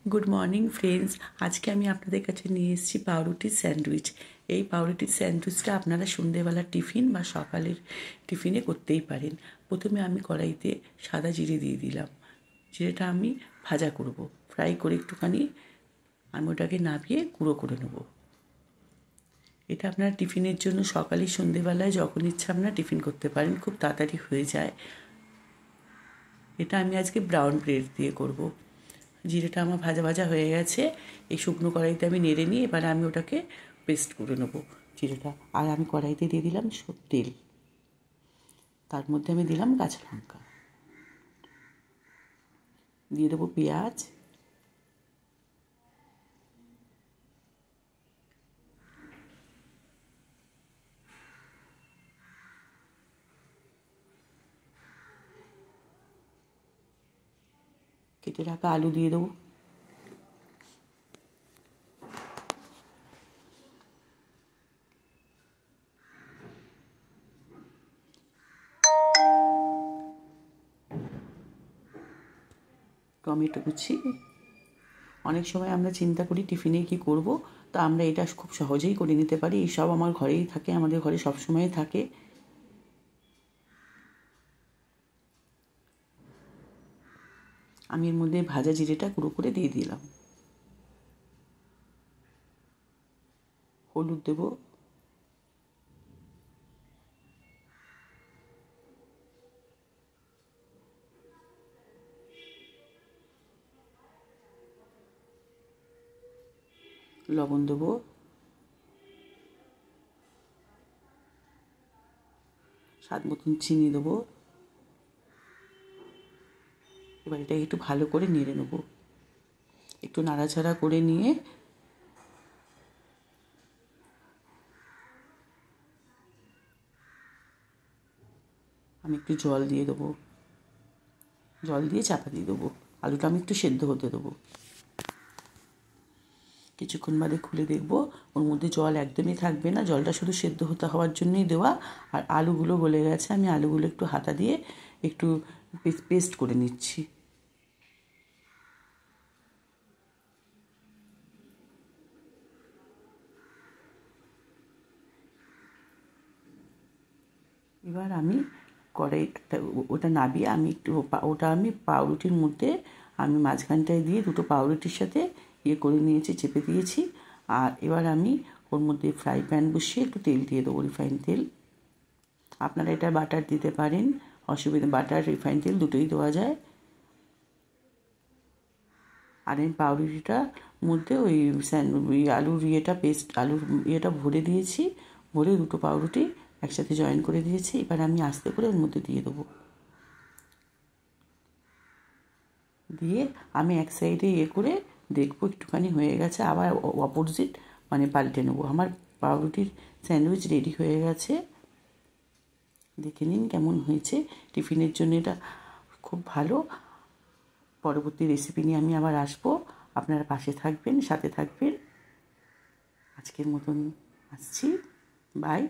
Good morning friends. আজকে আমি আপনাদের কাছে নিয়ে এসেছি পাউরুটির স্যান্ডউইচ। এই পাউরুটির স্যান্ডউইচটা আপনারা সন্ধ্যেবেলার টিফিন বা সকালের টিফিনে করতেই পারেন। প্রথমে আমি কড়াইতে সাদা জিরে দিয়ে দিলাম। জিরেটা আমি ভাজা করব, ফ্রাই করে একটুখানি আমি ওটাকে নামিয়ে গুঁড়ো করে নেব। এটা আপনারা টিফিনের জন্য সকালে সন্ধ্যেবেলায় যখন ইচ্ছা আপনারা টিফিন করতে পারেন, খুব তাড়াতাড়ি হয়ে যায়। এটা আমি আজকে ব্রাউন ব্রেড দিয়ে করব। জিরেটা আমার ভাজা ভাজা হয়ে গেছে। এই শুকনো কড়াইতে আমি নেড়ে নিয়ে এবার আমি ওটাকে পেস্ট করে নেবো জিরেটা। আর আমি কড়াইতে দিয়ে দিলাম তেল, তার মধ্যে আমি দিলাম কাঁচা লঙ্কা, দিয়ে দেবো পেঁয়াজ, কেটে রাখা আলু দিয়ে দেবো, টমেটো কুচি। অনেক সময় আমরা চিন্তা করি টিফিনে কি করব, তা আমরা এটা খুব সহজেই করে নিতে পারি। এইসব আমার ঘরেই থাকে, আমাদের ঘরে সবসময় থাকে। আমি এর মধ্যে ভাজা জিরেটা গুঁড়ো করে দিয়ে দিলাম। হলুদ দেবো, লবণ দেবো, স্বাদ মতন চিনি দেবো। এবার এটাকে একটু ভালো করে নেড়ে নেবো। একটু নাড়াচাড়া করে নিয়ে আমি একটু জল দিয়ে দেবো, জল দিয়ে চাপা দিয়ে দেবো। আলুটা আমি একটু সেদ্ধ হতে দেবো। কিছুক্ষণ বাদে খুলে দেখবো ওর মধ্যে জল একদমই থাকবে না, জলটা শুধু সেদ্ধ হতে হওয়ার জন্যই দেওয়া। আর আলুগুলো গলে গেছে, আমি আলুগুলো একটু হাতা দিয়ে একটু পেস্ট করে নিচ্ছি। এবার আমি কড়াইটা ওটা নাবিয়ে আমি একটু ওটা আমি পাউরুটির মধ্যে আমি মাঝখানটায় দিয়ে দুটো পাউরুটির সাথে করে নিয়েছি, চেপে দিয়েছি। আর এবার আমি ওর মধ্যে ফ্রাই প্যান বসিয়ে একটু তেল দিয়ে দেবো, রিফাইন তেল। আপনারা এটা বাটার দিতে পারেন, অসুবিধা, বাটার রিফাইন তেল দুটোই দেওয়া যায়। আর আমি পাউরুটিটার মধ্যে ওই আলুর আলুর ইয়েটা ভরে দিয়েছি, ভরে দুটো পাউরুটি একসাথে জয়েন করে দিয়েছি। এবার আমি আস্তে করে ওর মধ্যে দিয়ে দেবো, দিয়ে আমি এক সাইডে করে দেখবো একটুখানি হয়ে গেছে, আবার অপোজিট পাল্টে নেবো। আমার পাউরুটির স্যান্ডউইচ রেডি হয়ে গেছে। দেখে নিন কেমন হয়েছে। টিফিনের জন্য এটা খুব ভালো। পরবর্তী রেসিপি নিয়ে আমি আবার আসবো। আপনারা পাশে থাকবেন, সাথে থাকবেন। আজকের মতন আসছি, বাই।